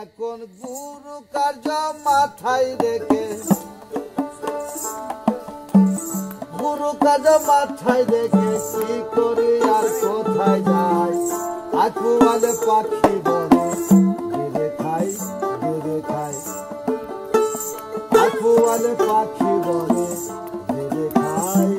এখন গুরু কার্য মাথায় রেখে কি করি আর কোথায় যাই আকুয়ালে পাখি বলে দূরে খাই আকুয়ালে পাখি বলে দূরে খাই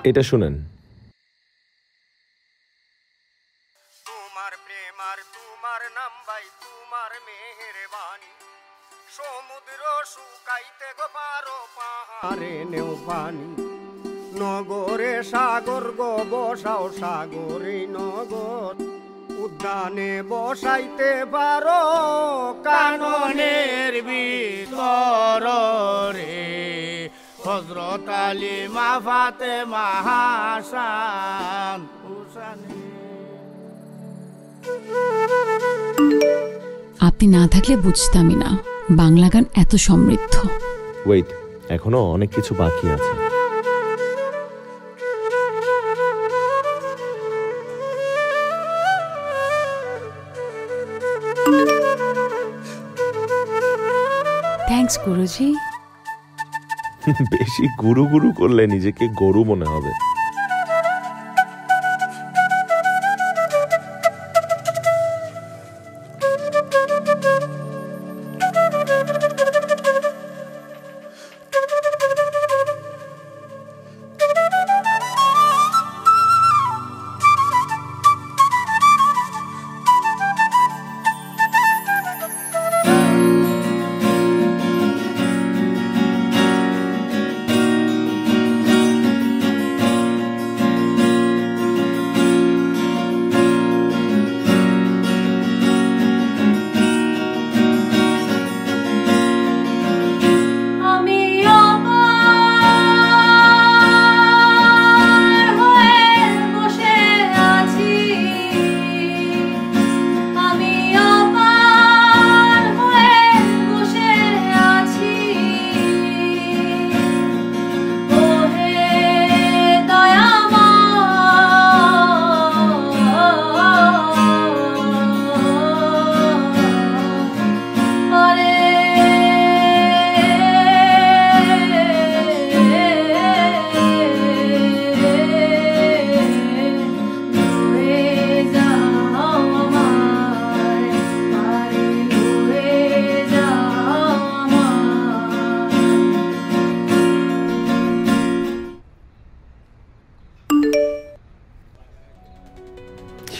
এটা শুনেন। তোমার প্রেম আর তোমার নাম ভাই তোমার মেহেরবানি সমুদ্র শুকাইতে গো পারো পাহাড়ে নেও পানি নগরে সাগর গো বসাও সাগরে নগর উদ্যানে বসাইতে পারো কাননের ভিতর রে হযরত আলী মা ফাতেমা হাসান হুসাইন। আপনি না থাকলে বুঝতামই না বাংলা গান এত সমৃদ্ধ। ওয়েট, এখনো অনেক কিছু বাকি আছে। থ্যাঙ্কস গুরুজি। বেশি গুরু গুরু করলে নিজেকে গরু মনে হবে।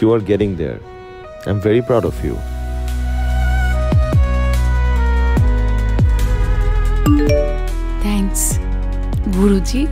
You are getting there. I'm very proud of you. Thanks, Guruji.